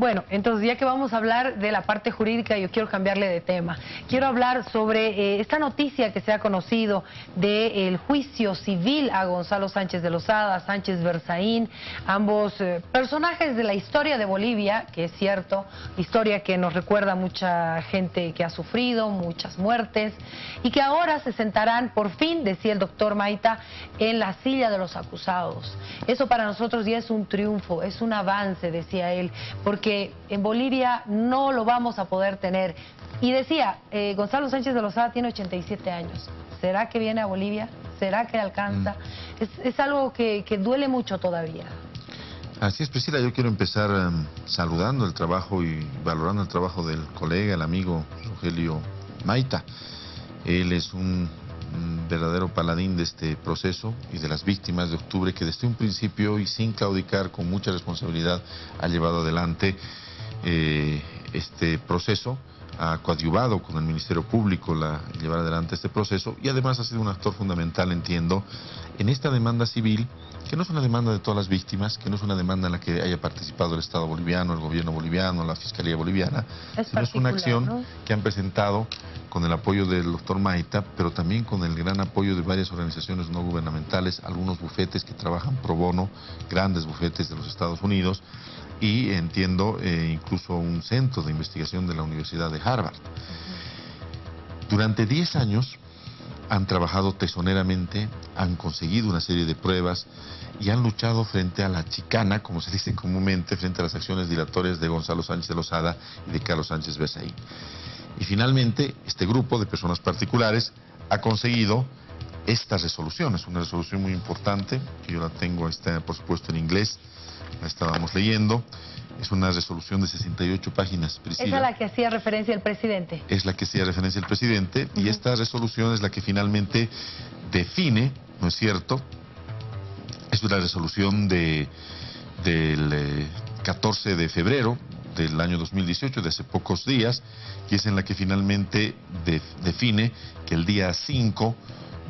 Bueno, entonces ya que vamos a hablar de la parte jurídica, yo quiero cambiarle de tema. Quiero hablar sobre esta noticia que se ha conocido del juicio civil a Gonzalo Sánchez de Lozada, Sánchez Berzaín, ambos personajes de la historia de Bolivia, que es cierto, historia que nos recuerda a mucha gente que ha sufrido, muchas muertes, y que ahora se sentarán por fin, decía el doctor Maita, en la silla de los acusados. Eso para nosotros ya es un triunfo, es un avance, decía él, porque en Bolivia no lo vamos a poder tener. Y decía, Gonzalo Sánchez de Lozada tiene 87 años. ¿Será que viene a Bolivia? ¿Será que alcanza? Es algo que duele mucho todavía. Así es, Priscila. Yo quiero empezar saludando el trabajo y valorando el trabajo del colega, el amigo Rogelio Maita. Él es un verdadero paladín de este proceso y de las víctimas de octubre, que desde un principio y sin claudicar, con mucha responsabilidad, ha llevado adelante este proceso, ha coadyuvado con el Ministerio Público llevar adelante este proceso, y además ha sido un actor fundamental, entiendo, en esta demanda civil, que no es una demanda de todas las víctimas, que no es una demanda en la que haya participado el Estado boliviano, el gobierno boliviano, la Fiscalía boliviana, sino es una acción, ¿no?, que han presentado con el apoyo del doctor Maita, pero también con el gran apoyo de varias organizaciones no gubernamentales, algunos bufetes que trabajan pro bono, grandes bufetes de los Estados Unidos, y entiendo incluso un centro de investigación de la Universidad de Harvard. Durante 10 años han trabajado tesoneramente, han conseguido una serie de pruebas y han luchado frente a la chicana, como se dice comúnmente, frente a las acciones dilatorias de Gonzalo Sánchez de Lozada y de Carlos Sánchez Berzaín. Y finalmente, este grupo de personas particulares ha conseguido esta resolución. Es una resolución muy importante, que yo la tengo, está por supuesto en inglés, la estábamos leyendo. Es una resolución de 68 páginas, Priscila. ¿Esa es la que hacía referencia el presidente? Es la que hacía referencia el presidente, y esta resolución es la que finalmente define, ¿no es cierto? Es una resolución del 14 de febrero del año 2018, de hace pocos días, y es en la que finalmente define que el día 5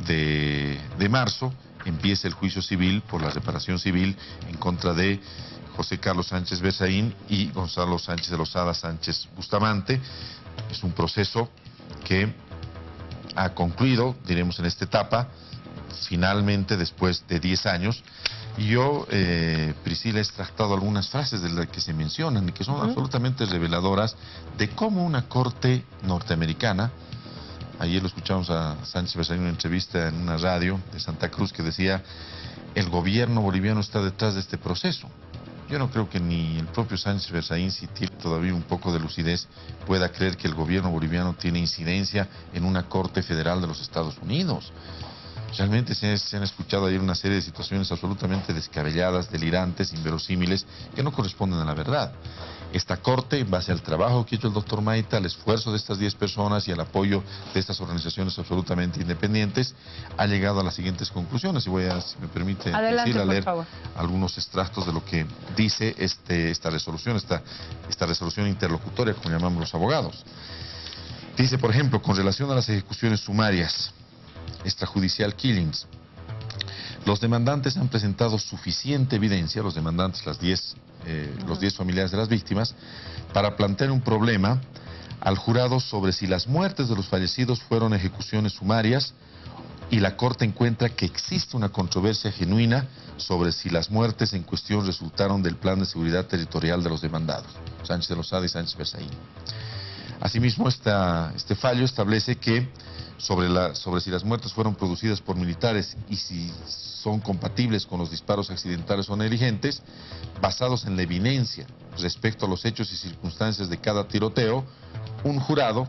de marzo empieza el juicio civil por la reparación civil en contra de José Carlos Sánchez Berzaín y Gonzalo Sánchez de Lozada Sánchez Bustamante. Es un proceso que ha concluido, diremos, en esta etapa, finalmente después de 10 años. Y yo, Priscila, he extractado algunas frases de las que se mencionan y que son absolutamente reveladoras de cómo una corte norteamericana, ayer lo escuchamos a Sánchez Berzaín en una entrevista en una radio de Santa Cruz, que decía: el gobierno boliviano está detrás de este proceso. Yo no creo que ni el propio Sánchez Berzaín, si tiene todavía un poco de lucidez, pueda creer que el gobierno boliviano tiene incidencia en una corte federal de los Estados Unidos. Realmente se han escuchado ayer una serie de situaciones absolutamente descabelladas, delirantes, inverosímiles, que no corresponden a la verdad. Esta corte, en base al trabajo que ha hecho el doctor Maita, al esfuerzo de estas 10 personas y al apoyo de estas organizaciones absolutamente independientes, ha llegado a las siguientes conclusiones. Y voy a, si me permite, adelante, a leer favor, algunos extractos de lo que dice esta resolución, esta resolución interlocutoria, como llamamos los abogados. Dice, por ejemplo, con relación a las ejecuciones sumarias, extrajudicial killings, los demandantes han presentado suficiente evidencia, los demandantes, los 10 familiares de las víctimas, para plantear un problema al jurado sobre si las muertes de los fallecidos fueron ejecuciones sumarias, y la Corte encuentra que existe una controversia genuina sobre si las muertes en cuestión resultaron del plan de seguridad territorial de los demandados, Sánchez de Lozada y Sánchez Berzaín. Asimismo, este fallo establece que sobre si las muertes fueron producidas por militares y si son compatibles con los disparos accidentales o negligentes, basados en la evidencia respecto a los hechos y circunstancias de cada tiroteo, un jurado,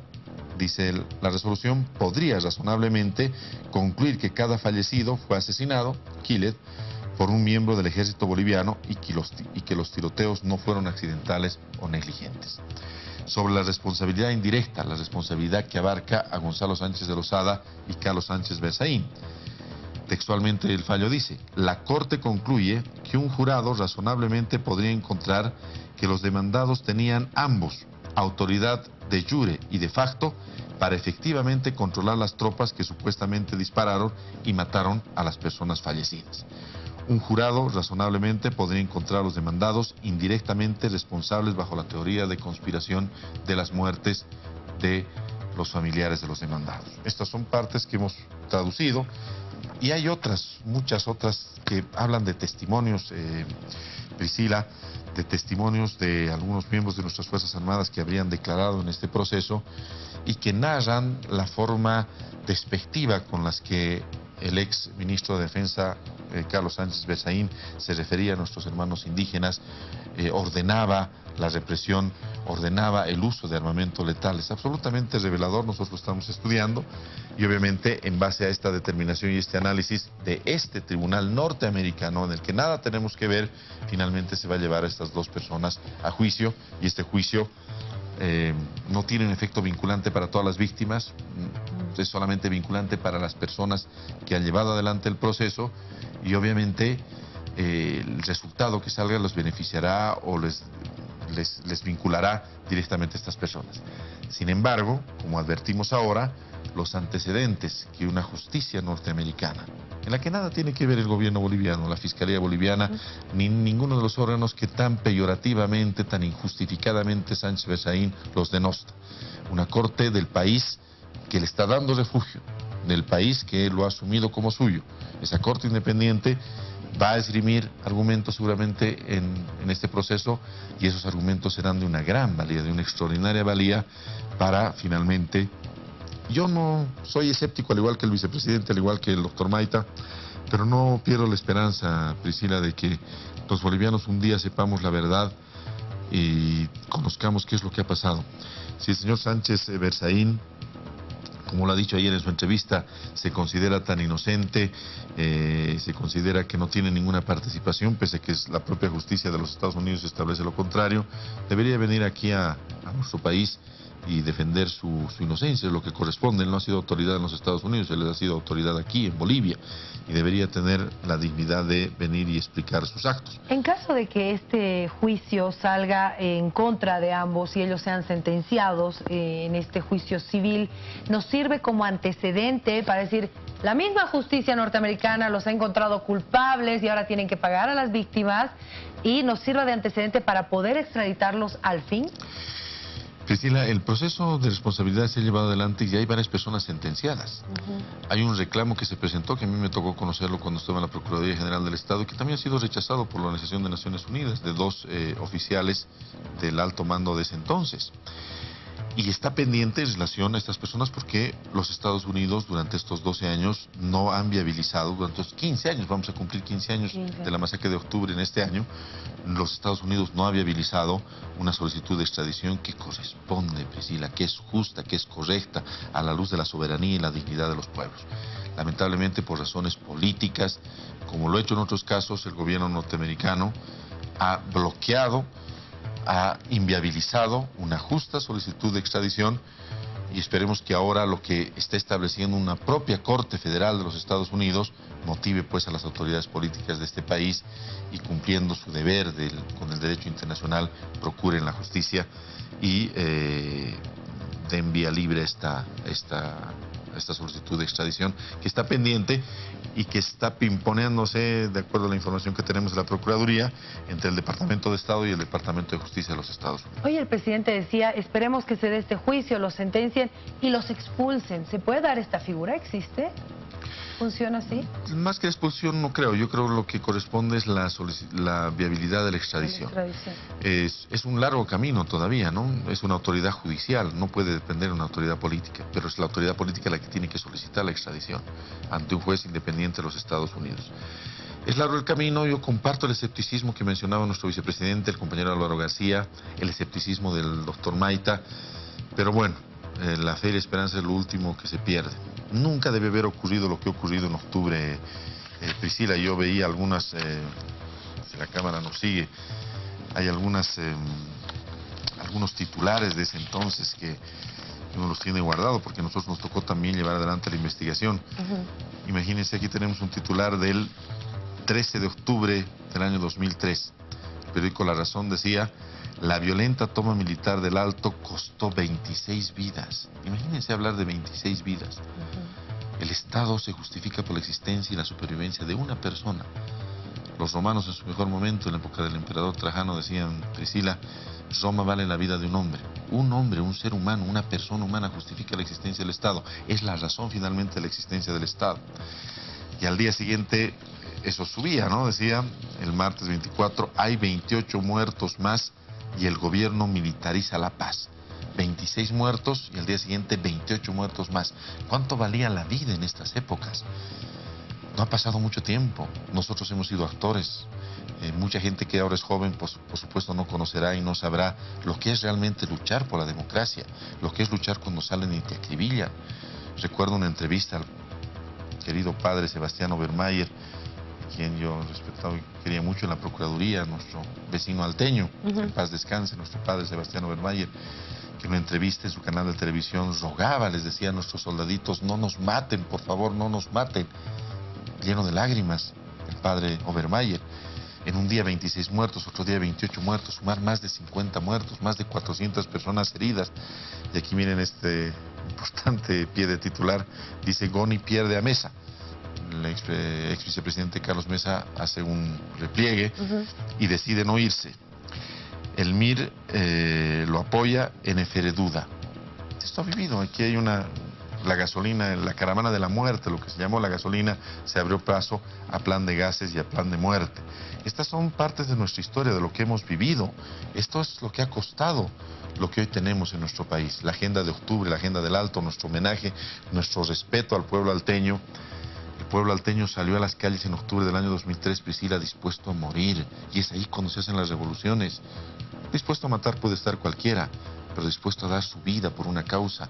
dice la resolución, podría razonablemente concluir que cada fallecido fue asesinado, killed, por un miembro del ejército boliviano y que los tiroteos no fueron accidentales o negligentes. Sobre la responsabilidad indirecta, la responsabilidad que abarca a Gonzalo Sánchez de Lozada y Carlos Sánchez Berzaín, textualmente el fallo dice: la Corte concluye que un jurado razonablemente podría encontrar que los demandados tenían ambos autoridad de jure y de facto para efectivamente controlar las tropas que supuestamente dispararon y mataron a las personas fallecidas. Un jurado, razonablemente, podría encontrar a los demandados indirectamente responsables bajo la teoría de conspiración de las muertes de los familiares de los demandados. Estas son partes que hemos traducido y hay otras, muchas otras que hablan de testimonios, Priscila, de testimonios de algunos miembros de nuestras Fuerzas Armadas que habrían declarado en este proceso y que narran la forma despectiva con las que el ex ministro de Defensa, Carlos Sánchez Berzaín, se refería a nuestros hermanos indígenas, ordenaba la represión, ordenaba el uso de armamento letal. Es absolutamente revelador, nosotros lo estamos estudiando y obviamente en base a esta determinación y este análisis de este tribunal norteamericano en el que nada tenemos que ver, finalmente se va a llevar a estas dos personas a juicio y este juicio no tiene un efecto vinculante para todas las víctimas, es solamente vinculante para las personas que han llevado adelante el proceso y obviamente el resultado que salga los beneficiará o les vinculará directamente a estas personas. Sin embargo, como advertimos ahora, los antecedentes que una justicia norteamericana, en la que nada tiene que ver el gobierno boliviano, la Fiscalía Boliviana, ni ninguno de los órganos que tan peyorativamente, tan injustificadamente Sánchez Berzaín los denosta. Una corte del país que le está dando refugio, del país que lo ha asumido como suyo. Esa corte independiente va a esgrimir argumentos seguramente en este proceso y esos argumentos serán de una gran valía, de una extraordinaria valía para finalmente... Yo no soy escéptico, al igual que el vicepresidente, al igual que el doctor Maita, pero no pierdo la esperanza, Priscila, de que los bolivianos un día sepamos la verdad y conozcamos qué es lo que ha pasado. Si el señor Sánchez Berzaín, como lo ha dicho ayer en su entrevista, se considera tan inocente, se considera que no tiene ninguna participación, pese a que la propia justicia de los Estados Unidos establece lo contrario, debería venir aquí a nuestro país y defender su inocencia, es lo que corresponde. Él no ha sido autoridad en los Estados Unidos, él ha sido autoridad aquí, en Bolivia, y debería tener la dignidad de venir y explicar sus actos. En caso de que este juicio salga en contra de ambos y ellos sean sentenciados en este juicio civil, ¿nos sirve como antecedente para decir, la misma justicia norteamericana los ha encontrado culpables y ahora tienen que pagar a las víctimas, y nos sirva de antecedente para poder extraditarlos al fin? Priscila, el proceso de responsabilidad se ha llevado adelante y ya hay varias personas sentenciadas. Hay un reclamo que se presentó, que a mí me tocó conocerlo cuando estaba en la Procuraduría General del Estado, y que también ha sido rechazado por la Organización de Naciones Unidas, de dos oficiales del alto mando de ese entonces. Y está pendiente en relación a estas personas porque los Estados Unidos durante estos 12 años no han viabilizado, durante estos 15 años, vamos a cumplir 15 años de la masacre de octubre en este año, los Estados Unidos no ha viabilizado una solicitud de extradición que corresponde, Priscila, que es justa, que es correcta a la luz de la soberanía y la dignidad de los pueblos. Lamentablemente, por razones políticas, como lo ha hecho en otros casos, el gobierno norteamericano ha bloqueado, ha inviabilizado una justa solicitud de extradición, y esperemos que ahora lo que está estableciendo una propia Corte Federal de los Estados Unidos motive pues a las autoridades políticas de este país y, cumpliendo su deber con el derecho internacional, procuren la justicia y den vía libre esta solicitud de extradición que está pendiente y que está pimponeándose, de acuerdo a la información que tenemos de la Procuraduría, entre el Departamento de Estado y el Departamento de Justicia de los Estados Unidos. Hoy el presidente decía, esperemos que se dé este juicio, los sentencien y los expulsen. ¿Se puede dar esta figura? ¿Existe? ¿Funciona así? Más que expulsión no creo, yo creo que lo que corresponde es la viabilidad de la extradición. Es un largo camino todavía, ¿no? Es una autoridad judicial, no puede depender de una autoridad política, pero es la autoridad política la que tiene que solicitar la extradición ante un juez independiente de los Estados Unidos. Es largo el camino, yo comparto el escepticismo que mencionaba nuestro vicepresidente, el compañero Álvaro García, el escepticismo del doctor Maita, pero bueno, la fe y la esperanza es lo último que se pierde. Nunca debe haber ocurrido lo que ha ocurrido en octubre, Priscila. Yo veía algunas, si la cámara nos sigue, hay algunos titulares de ese entonces que uno los tiene guardado porque a nosotros nos tocó también llevar adelante la investigación. Imagínense, aquí tenemos un titular del 13 de octubre del año 2003. El periódico La Razón decía: la violenta toma militar del Alto costó 26 vidas. Imagínense hablar de 26 vidas. El Estado se justifica por la existencia y la supervivencia de una persona. Los romanos en su mejor momento, en la época del emperador Trajano, decían, Priscila, Roma vale la vida de un hombre, un ser humano, una persona humana justifica la existencia del Estado, es la razón finalmente de la existencia del Estado. Y al día siguiente eso subía, ¿no? Decía, el martes 24, hay 28 muertos más y el gobierno militariza la paz. 26 muertos y al día siguiente 28 muertos más. ¿Cuánto valía la vida en estas épocas? No ha pasado mucho tiempo, nosotros hemos sido actores. Mucha gente que ahora es joven, pues, por supuesto, no conocerá y no sabrá lo que es realmente luchar por la democracia, lo que es luchar cuando salen y te acribillan. Recuerdo una entrevista al querido padre Sebastián Obermayer, quien yo respetaba y quería mucho en la Procuraduría, nuestro vecino alteño, en paz descanse, nuestro padre Sebastián Obermayer, que en una entrevista en su canal de televisión rogaba, les decía a nuestros soldaditos, no nos maten, por favor, no nos maten. Lleno de lágrimas, el padre Obermayer. En un día 26 muertos, otro día 28 muertos, sumar más de 50 muertos, más de 400 personas heridas. Y aquí miren este importante pie de titular, dice Goni pierde a Mesa. El ex vicepresidente Carlos Mesa hace un repliegue y decide no irse. El MIR lo apoya, NFR duda. Esto ha vivido, aquí hay la gasolina, la caravana de la muerte, lo que se llamó la gasolina, se abrió paso a plan de gases y a plan de muerte. Estas son partes de nuestra historia, de lo que hemos vivido. Esto es lo que ha costado lo que hoy tenemos en nuestro país. La agenda de octubre, la agenda del Alto, nuestro homenaje, nuestro respeto al pueblo alteño. El pueblo alteño salió a las calles en octubre del año 2003, Priscila, dispuesto a morir. Y es ahí cuando se hacen las revoluciones. Dispuesto a matar puede estar cualquiera, pero dispuesto a dar su vida por una causa.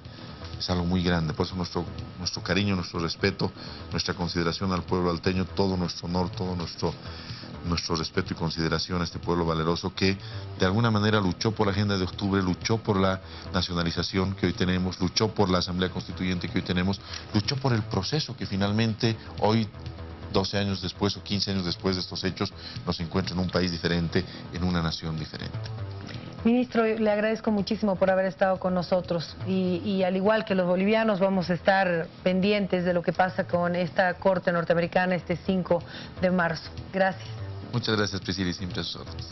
Es algo muy grande, por eso nuestro cariño, nuestro respeto, nuestra consideración al pueblo alteño, todo nuestro honor, todo nuestro respeto y consideración a este pueblo valeroso que de alguna manera luchó por la agenda de octubre, luchó por la nacionalización que hoy tenemos, luchó por la Asamblea Constituyente que hoy tenemos, luchó por el proceso que finalmente hoy, 12 años después o 15 años después de estos hechos, nos encuentra en un país diferente, en una nación diferente. Ministro, le agradezco muchísimo por haber estado con nosotros y al igual que los bolivianos vamos a estar pendientes de lo que pasa con esta Corte Norteamericana este 5 de marzo. Gracias. Muchas gracias, Priscila, y siempre a sus órdenes.